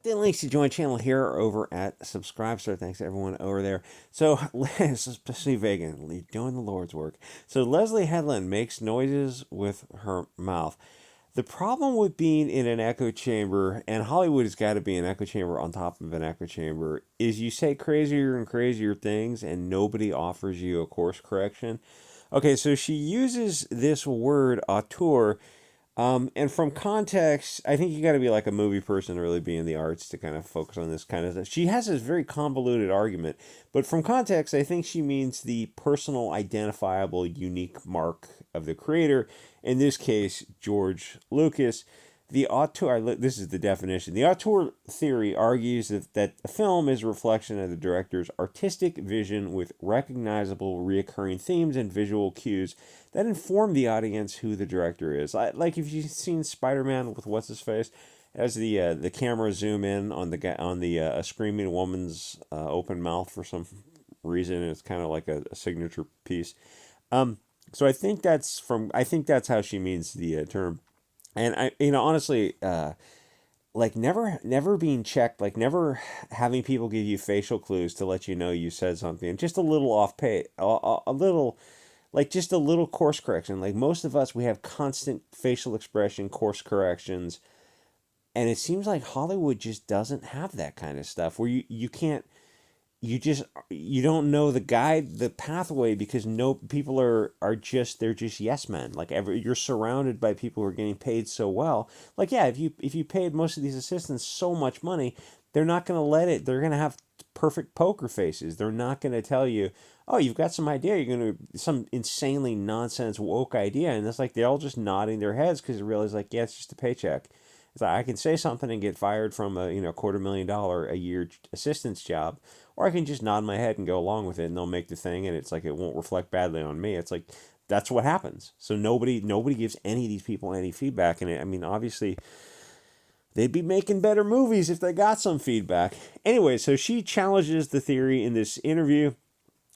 The links to join channel here are over at Subscribestar. Thanks to everyone over there. So, especially Vegan, doing the Lord's work. So, Leslie Headland makes noises with her mouth. The problem with being in an echo chamber, and Hollywood has got to be an echo chamber on top of an echo chamber, is you say crazier and crazier things and nobody offers you a course correction. Okay, so she uses this word auteur, and from context, I think you got to be like a movie person to really be in the arts to kind of focus on this kind of stuff. She has this very convoluted argument, but from context, I think she means the personal, identifiable, unique mark of the creator. In this case, George Lucas. The auteur, this is the definition. The auteur theory argues that a film is a reflection of the director's artistic vision with recognizable recurring themes and visual cues that inform the audience who the director is. Like if you've seen Spider-Man with what's his face, as the camera zoom in on the guy on the a screaming woman's open mouth for some reason, and it's kind of like a signature piece. So I think that's how she means the term. And honestly, like never being checked, like never having people give you facial clues to let you know you said something, just a little off pay, a little, like just a little course correction. Like most of us, we have constant facial expression course corrections, and it seems like Hollywood just doesn't have that kind of stuff where you can't, you don't know the pathway, because no people are just, they're just yes men. Like you're surrounded by people who are getting paid so well. Like yeah, if you paid most of these assistants so much money, they're not going to let it, they're going to have perfect poker faces. They're not going to tell you, oh, you've got some idea, you're going to some insanely nonsense woke idea, and it's like they're all just nodding their heads because they realize, like, yeah, it's just a paycheck. It's like I can say something and get fired from a $250,000 a year assistance job, or I can just nod my head and go along with it, and they'll make the thing, and it's like it won't reflect badly on me. It's like that's what happens. So nobody gives any of these people any feedback, and I mean, obviously, they'd be making better movies if they got some feedback. Anyway, so she challenges the theory in this interview,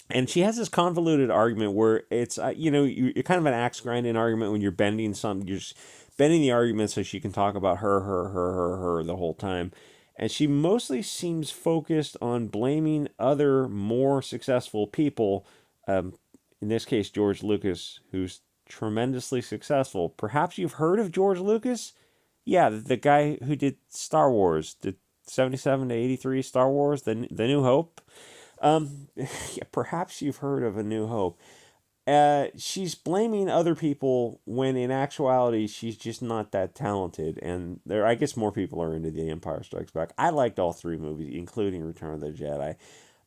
and she has this convoluted argument where it's you're kind of an axe grinding argument when you're bending some, you're just bending the argument so she can talk about her the whole time. And she mostly seems focused on blaming other more successful people, um, in this case George Lucas, who's tremendously successful. Perhaps you've heard of George Lucas. Yeah, the guy who did Star Wars, the 77 to 83 Star Wars, the New Hope. Yeah, perhaps you've heard of A New Hope. She's blaming other people when in actuality she's just not that talented. And there, I guess more people are into The Empire Strikes Back. I liked all three movies, including Return of the Jedi.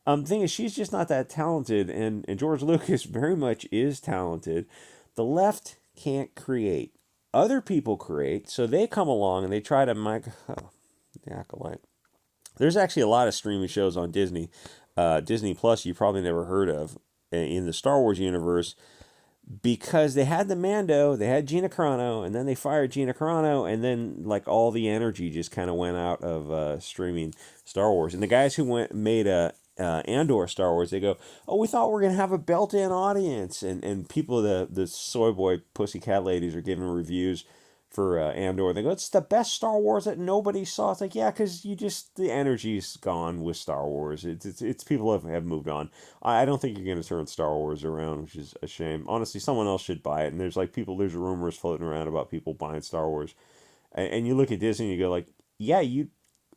The thing is, she's just not that talented, and George Lucas very much is talented. The left can't create. Other people create, so they come along and they try to the acolyte. There's actually a lot of streaming shows on Disney. Disney Plus, you probably never heard of in the Star Wars universe, because they had the Mando, they had Gina Carano, and then they fired Gina Carano, and then like all the energy just kind of went out of streaming Star Wars. And the guys who made a Andor Star Wars, they go, oh, we thought we were gonna have a built-in audience, and people, the soy boy pussycat ladies are giving reviews for Andor. They go, it's the best Star Wars that nobody saw. It's like, yeah, because the energy's gone with Star Wars. It's people have moved on. I don't think you're going to turn Star Wars around, which is a shame. Honestly, someone else should buy it. And there's rumors floating around about people buying Star Wars. And you look at Disney and you go like, yeah, you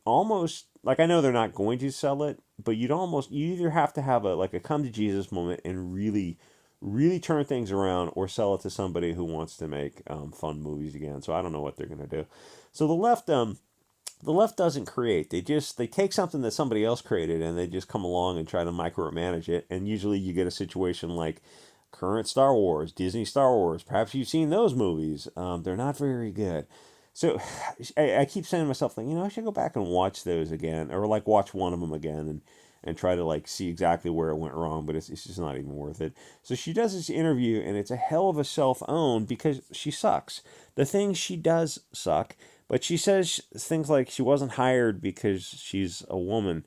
almost, like, I know they're not going to sell it, but you either have to have a come to Jesus moment and really turn things around, or sell it to somebody who wants to make fun movies again. So I don't know what they're gonna do. So the left doesn't create. They take something that somebody else created and they just come along and try to micromanage it. And usually you get a situation like current Star Wars, Disney Star Wars. Perhaps you've seen those movies. They're not very good. So I keep saying to myself, like, I should go back and watch those again, or like watch one of them again, and try to like see exactly where it went wrong, but it's just not even worth it. So she does this interview, and it's a hell of a self-own, because she sucks. The things she does suck, but she says things like she wasn't hired because she's a woman.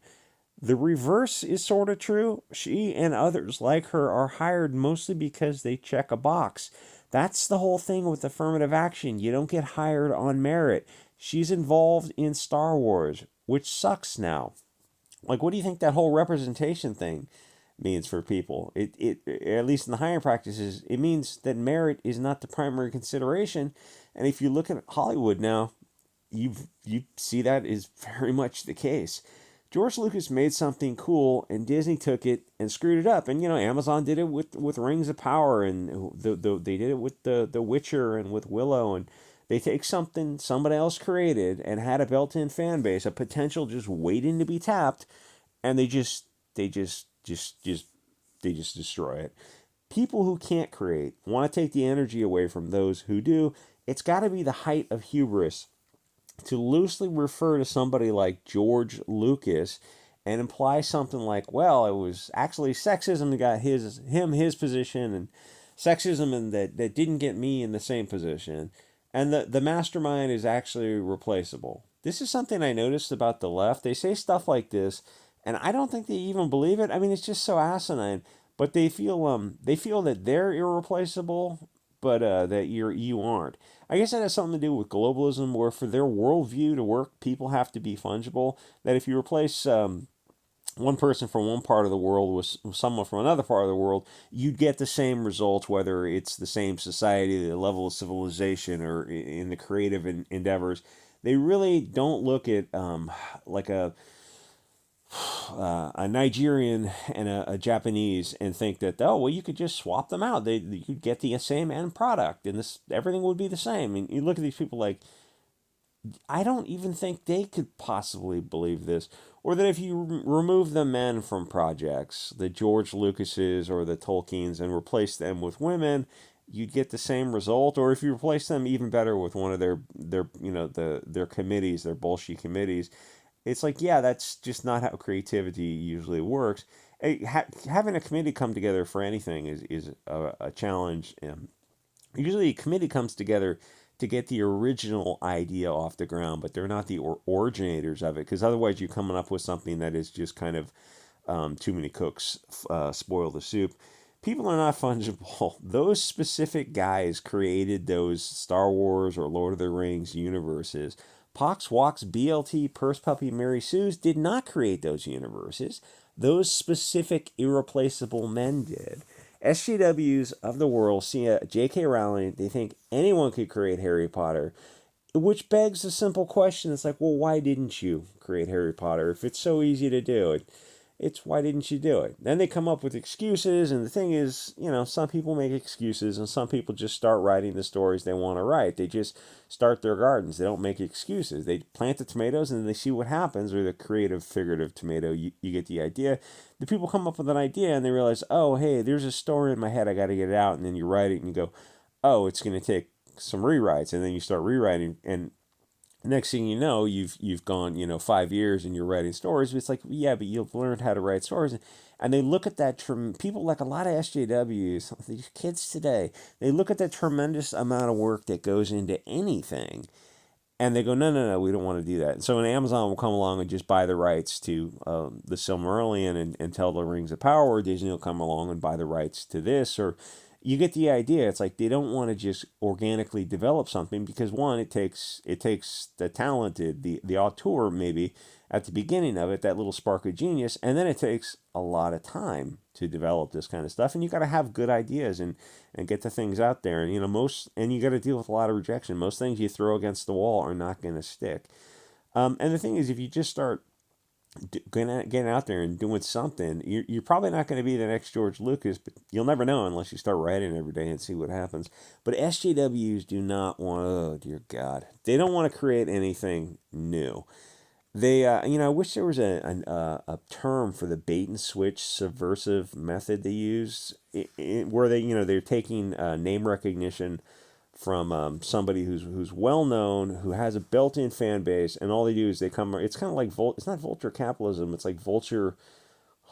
The reverse is sort of true. She and others like her are hired mostly because they check a box. That's the whole thing with affirmative action. You don't get hired on merit. She's involved in Star Wars. which sucks now. Like, what do you think that whole representation thing means for people? It at least in the higher practices, it means that merit is not the primary consideration. And if you look at Hollywood now, you see that is very much the case. George Lucas made something cool, and Disney took it and screwed it up. And Amazon did it with Rings of Power, and they did it with the Witcher and with Willow. And they take something somebody else created and had a built-in fan base, a potential just waiting to be tapped, and they just destroy it. People who can't create want to take the energy away from those who do. It's got to be the height of hubris to loosely refer to somebody like George Lucas and imply something like, well, it was actually sexism that got his position, and sexism and that didn't get me in the same position. And the mastermind is actually replaceable. This is something I noticed about the left. They say stuff like this, and I don't think they even believe it. I mean, it's just so asinine. But they feel that they're irreplaceable, but that you aren't. I guess that has something to do with globalism, where for their worldview to work, people have to be fungible. That if you replace one person from one part of the world with someone from another part of the world, you'd get the same results, whether it's the same society, the level of civilization, or in the creative endeavors. They really don't look at like a Nigerian and a Japanese and think that, oh, well, you could just swap them out. You could get the same end product, and everything would be the same. And you look at these people like, I don't even think they could possibly believe this. Or that if you remove the men from projects, the George Lucases or the Tolkiens, and replace them with women, you'd get the same result. Or if you replace them even better with one of their committees, their bullshit committees, it's like, yeah, that's just not how creativity usually works. Having a committee come together for anything is a challenge. Usually, a committee comes together to get the original idea off the ground, but they're not the originators of it, because otherwise you're coming up with something that is just kind of too many cooks spoil the soup. People are not fungible. Those specific guys created those Star Wars or Lord of the Rings universes. Pox, Walks, BLT, Purse Puppy, Mary Sue's did not create those universes. Those specific irreplaceable men did. SJWs of the world see a J.K. Rowling, they think anyone could create Harry Potter, which begs a simple question. It's like, well, why didn't you create Harry Potter if it's so easy to do? It's why didn't you do it? Then they come up with excuses, and the thing is, some people make excuses, and some people just start writing the stories they want to write. They just start their gardens. They don't make excuses. They plant the tomatoes, and then they see what happens, or the creative, figurative tomato. You get the idea. The people come up with an idea, and they realize, oh, hey, there's a story in my head. I got to get it out, and then you write it, and you go, oh, it's going to take some rewrites, and then you start rewriting, and next thing you know, you've gone 5 years and you're writing stories. But it's like, yeah, but you've learned how to write stories, and they look at that. People like a lot of SJWs, these kids today, they look at that tremendous amount of work that goes into anything, and they go, no, no, no, we don't want to do that. And so an Amazon will come along and just buy the rights to the Silmarillion and tell the Rings of Power, or Disney will come along and buy the rights to this, or you get the idea. It's like they don't want to just organically develop something, because one, it takes the talented, the auteur maybe at the beginning of it, that little spark of genius, and then it takes a lot of time to develop this kind of stuff, and you got to have good ideas and get the things out there, and you got to deal with a lot of rejection. Most things you throw against the wall are not going to stick. And the thing is, if you just start getting out there and doing something, you're probably not going to be the next George Lucas, but you'll never know unless you start writing every day and see what happens. But SJWs do not want, oh dear God, they don't want to create anything new. They, I wish there was a term for the bait and switch subversive method they use, where they're taking name recognition from somebody who's well known, who has a built-in fan base, and all they do is they come. It's kind of like it's not vulture capitalism. It's like vulture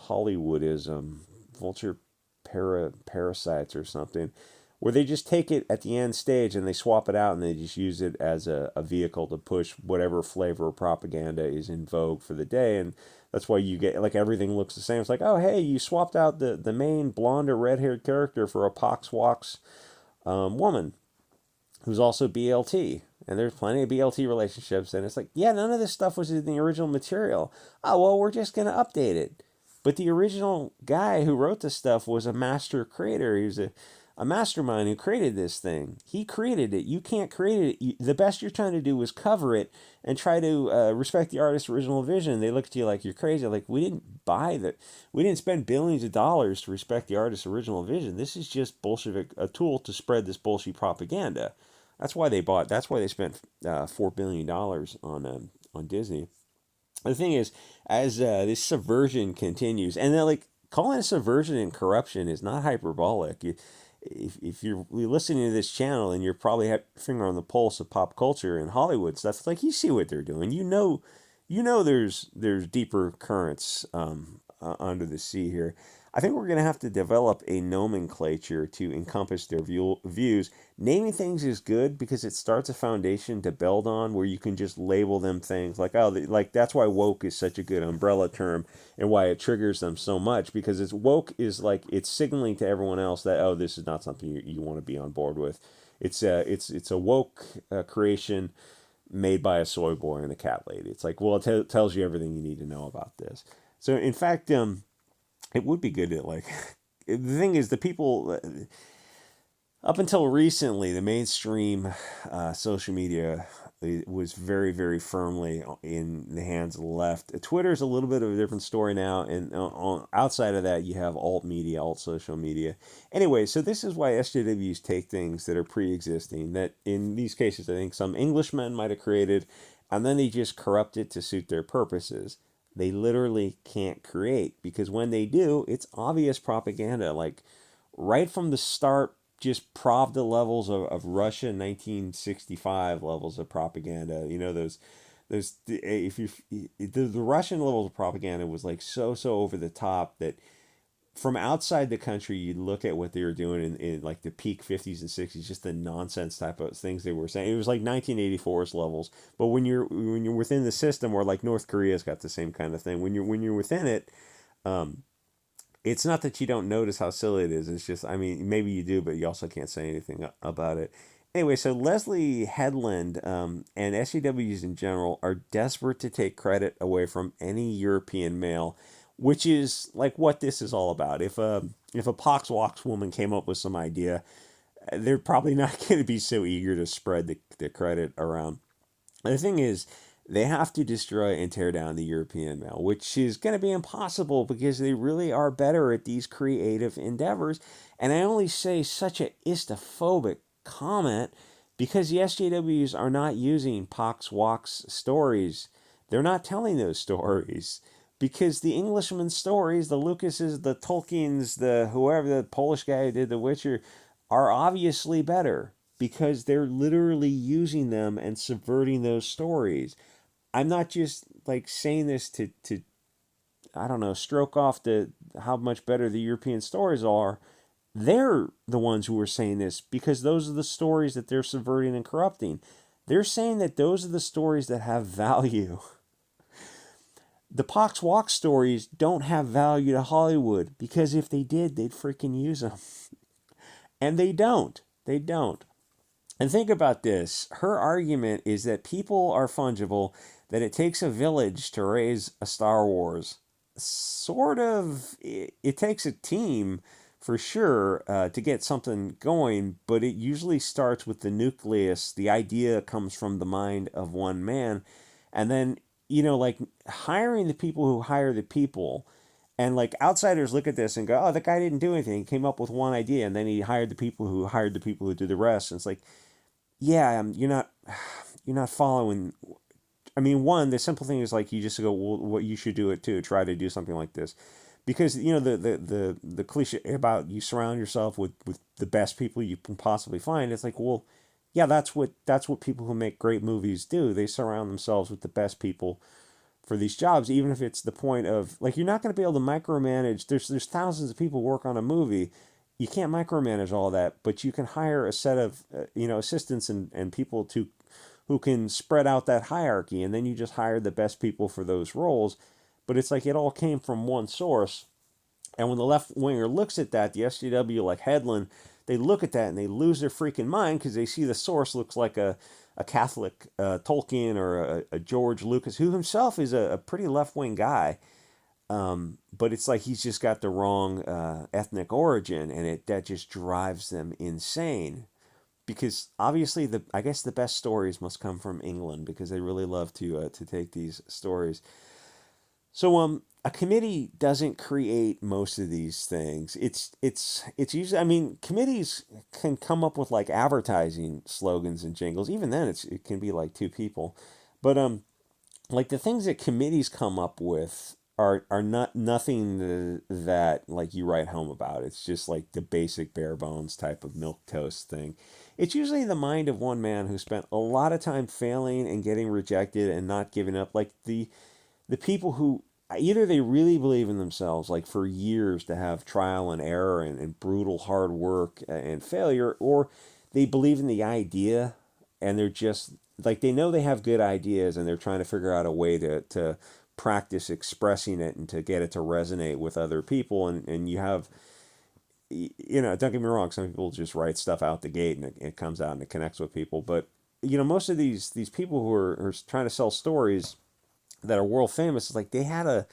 Hollywoodism, vulture parasites or something, where they just take it at the end stage and they swap it out and they just use it as a vehicle to push whatever flavor of propaganda is in vogue for the day. And that's why you get, like, everything looks the same. It's like, oh, hey, you swapped out the main blonde or red-haired character for a pox walks woman. who's also BLT. And there's plenty of BLT relationships. And it's like, yeah, none of this stuff was in the original material. Oh, well, we're just going to update it. But the original guy who wrote this stuff was a master creator. He was a mastermind who created this thing. He created it. You can't create it. The best you're trying to do is cover it and try to respect the artist's original vision. They look at you like you're crazy. Like, we didn't buy that. We didn't spend billions of dollars to respect the artist's original vision. This is just Bolshevik, a tool to spread this bullshit propaganda. That's why they bought. That's why they spent $4 billion on Disney. The thing is, as this subversion continues, and they're like calling it subversion and corruption is not hyperbolic. If you're listening to this channel and you're probably have your finger on the pulse of pop culture and Hollywood stuff, it's like you see what they're doing. There's deeper currents under the sea here. I think we're going to have to develop a nomenclature to encompass their views. Naming things is good because it starts a foundation to build on where you can just label them things like, oh, like that's why woke is such a good umbrella term and why it triggers them so much, because it's woke is like it's signaling to everyone else that, oh, this is not something you want to be on board with. It's a woke creation made by a soy boy and a cat lady. It's like, well, it tells you everything you need to know about this. So in fact, it would be good to like. The thing is, the people up until recently, the mainstream social media was very, very firmly in the hands of the left. Twitter's a little bit of a different story now, and outside of that, you have alt media, alt social media. Anyway, so this is why SJWs take things that are pre-existing, that in these cases, I think some Englishmen might have created, and then they just corrupt it to suit their purposes. They literally can't create, because when they do, it's obvious propaganda. Like right from the start, just Pravda levels of Russia 1965 levels of propaganda. You know, those if you the Russian levels of propaganda was like so over the top that from outside the country you'd look at what they were doing in like the peak 50s and 60s, just the nonsense type of things they were saying. It was like 1984's levels. But when you're within the system, or like North Korea's got the same kind of thing, when you're within it, it's not that you don't notice how silly it is. It's just, I mean, maybe you do, but you also can't say anything about it. Anyway, so Leslie Headland and SJWs in general are desperate to take credit away from any European male, which is like what this is all about. If a Pox Walks woman came up with some idea, they're probably not going to be so eager to spread the credit around. The thing is, they have to destroy and tear down the European male, which is going to be impossible because they really are better at these creative endeavors. And I only say such a istophobic comment because the SJWs are not using Pox Walks stories. They're not telling those stories because the Englishman's stories, the Lucases, the Tolkien's, the whoever, the Polish guy who did The Witcher, are obviously better because they're literally using them and subverting those stories. I'm not just like saying this to I don't know, stroke off the how much better the European stories are. They're the ones who are saying this because those are the stories that they're subverting and corrupting. They're saying that those are the stories that have value. The Pox Walk stories don't have value to Hollywood because if they did, they'd freaking use them. And they don't. They don't. And think about this. Her argument is that people are fungible, that it takes a village to raise a Star Wars. Sort of, it takes a team for sure to get something going, but it usually starts with the nucleus. The idea comes from the mind of one man. And then, like hiring the people who hire the people. And like outsiders look at this and go, oh, that guy didn't do anything. He came up with one idea and then he hired the people who hired the people who did the rest. And it's like, yeah, you're not following. I mean, one, the simple thing is like you just go, well, what you should do it too. Try to do something like this, because the cliche about you surround yourself with the best people you can possibly find. It's like, well, yeah, that's what people who make great movies do. They surround themselves with the best people for these jobs, even if it's the point of like you're not going to be able to micromanage. There's thousands of people work on a movie. You can't micromanage all that, but you can hire a set of assistants and people to who can spread out that hierarchy, and then you just hire the best people for those roles. But it's like it all came from one source. And when the left winger looks at that, the SJW like Headland, they look at that and they lose their freaking mind because they see the source looks like a Catholic Tolkien or a George Lucas, who himself is a pretty left wing guy. But it's like he's just got the wrong ethnic origin, and that just drives them insane. Because obviously, I guess the best stories must come from England because they really love to take these stories. So a committee doesn't create most of these things. It's usually, I mean, committees can come up with like advertising slogans and jingles. Even then, it can be like two people, but like the things that committees come up with are not nothing that like you write home about. It's just like the basic bare bones type of milk toast thing. It's usually the mind of one man who spent a lot of time failing and getting rejected and not giving up. Like the people who either they really believe in themselves, like for years to have trial and error and brutal hard work and failure, or they believe in the idea and they're just like they know they have good ideas and they're trying to figure out a way to practice expressing it and to get it to resonate with other people. And you have, don't get me wrong, some people just write stuff out the gate and it comes out and it connects with people. But, most of these people who are trying to sell stories that are world famous, it's like they had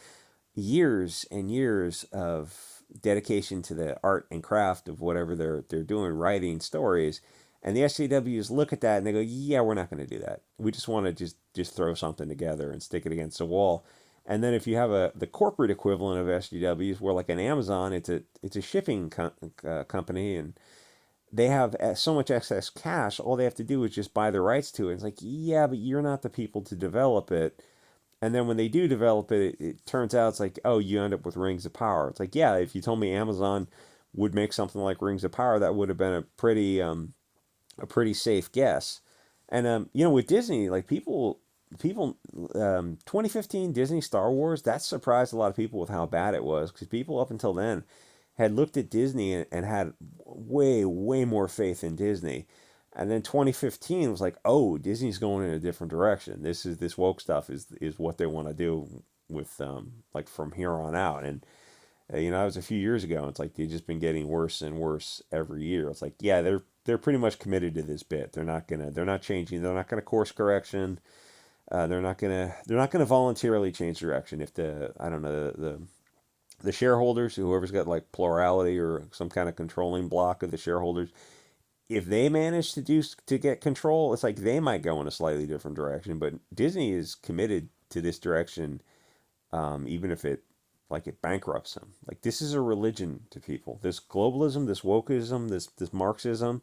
years and years of dedication to the art and craft of whatever they're doing, writing stories. And the SJWs look at that and they go, "Yeah, we're not going to do that. We just want to just throw something together and stick it against the wall." And then if you have the corporate equivalent of SJWs, where like an Amazon, it's a shipping company, and they have so much excess cash, all they have to do is just buy the rights to it. It's like, yeah, but you're not the people to develop it. And then when they do develop it, it turns out it's like, oh, you end up with Rings of Power. It's like, yeah, if you told me Amazon would make something like Rings of Power, that would have been a pretty safe guess. And with Disney, like people 2015 Disney Star Wars, that surprised a lot of people with how bad it was, because people up until then had looked at Disney and had way more faith in Disney. And then 2015 was like, oh, Disney's going in a different direction. This woke stuff is what they want to do with like from here on out. And that was a few years ago. It's like they've just been getting worse and worse every year. It's like, yeah, they're pretty much committed to this bit. They're not changing. They're not gonna course correction. They're not gonna voluntarily change direction. If I don't know, the shareholders, whoever's got like plurality or some kind of controlling block of the shareholders, if they manage to get control, it's like they might go in a slightly different direction. But Disney is committed to this direction, even if it bankrupts them. Like, this is a religion to people. This globalism, this wokeism, this Marxism,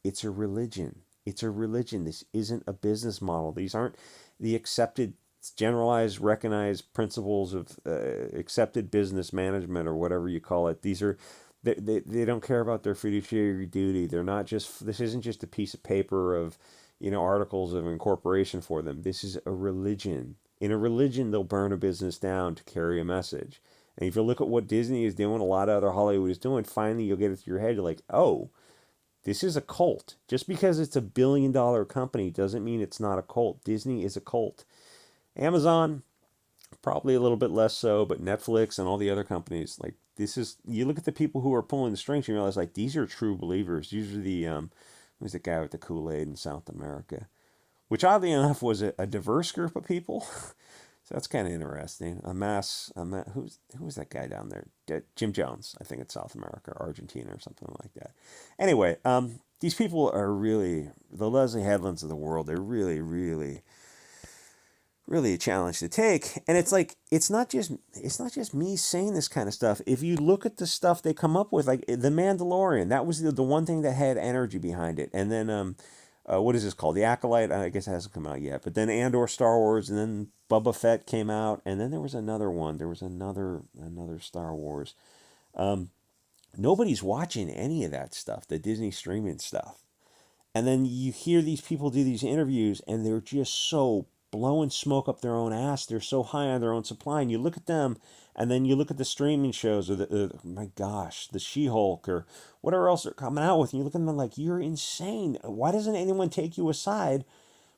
it's a religion. It's a religion. This isn't a business model. These aren't the accepted, generalized, recognized principles of accepted business management or whatever you call it. These are they don't care about their fiduciary duty. They're not just, this isn't just a piece of paper of, articles of incorporation for them. This is a religion. In a religion, they'll burn a business down to carry a message. And if you look at what Disney is doing, a lot of other Hollywood is doing, finally you'll get it through your head. You're like, oh, this is a cult. Just because it's $1 billion company doesn't mean it's not a cult. Disney is a cult. Amazon, probably a little bit less so, but Netflix and all the other companies, like, you look at the people who are pulling the strings, and you realize, like, these are true believers. These are who's the guy with the Kool-Aid in South America, which oddly enough was a diverse group of people. So that's kind of interesting. Who was that guy down there? Jim Jones, I think it's South America, Argentina, or something like that. Anyway, these people are really the Leslie Headlands of the world. They're really, really, really a challenge to take. And it's like it's not just me saying this kind of stuff. If you look at the stuff they come up with, like the Mandalorian, that was the one thing that had energy behind it. And then what is this called? The Acolyte. I guess it hasn't come out yet. But then Andor, Star Wars, and then Boba Fett came out, and then there was another one. There was another Star Wars. Nobody's watching any of that stuff, the Disney streaming stuff. And then you hear these people do these interviews, and they're just so blowing smoke up their own ass. They're so high on their own supply. And you look at them, and then you look at the streaming shows, or my gosh, the She-Hulk, or whatever else they're coming out with, and you look at them like, you're insane. Why doesn't anyone take you aside,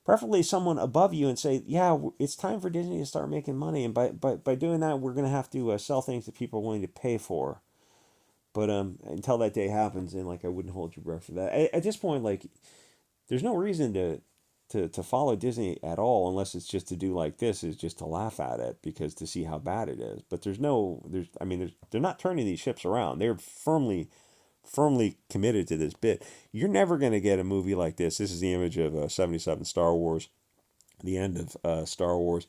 preferably someone above you, and say, yeah, it's time for Disney to start making money. And by doing that, we're going to have to sell things that people are willing to pay for. But until that day happens, and like I wouldn't hold your breath for that. At this point, like there's no reason to follow Disney at all unless it's just to do like this, is just to laugh at it because to see how bad it is. But they're not turning these ships around. They're firmly committed to this bit. You're never going to get a movie like this. This is the image of 77 Star Wars, the end of Star Wars.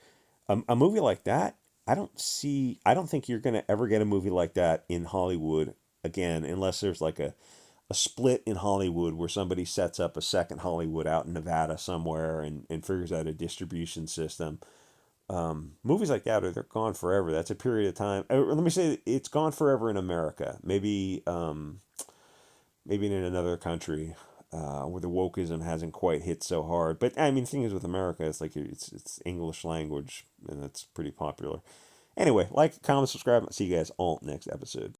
A movie like that, I don't think you're going to ever get a movie like that in Hollywood again, unless there's like a split in Hollywood where somebody sets up a second Hollywood out in Nevada somewhere and figures out a distribution system. Movies like that they're gone forever. That's a period of time. Let me say it's gone forever in America. Maybe in another country where the wokeism hasn't quite hit so hard. But I mean, the thing is with America, it's like it's English language, and that's pretty popular. Anyway, like, comment, subscribe. See you guys all next episode.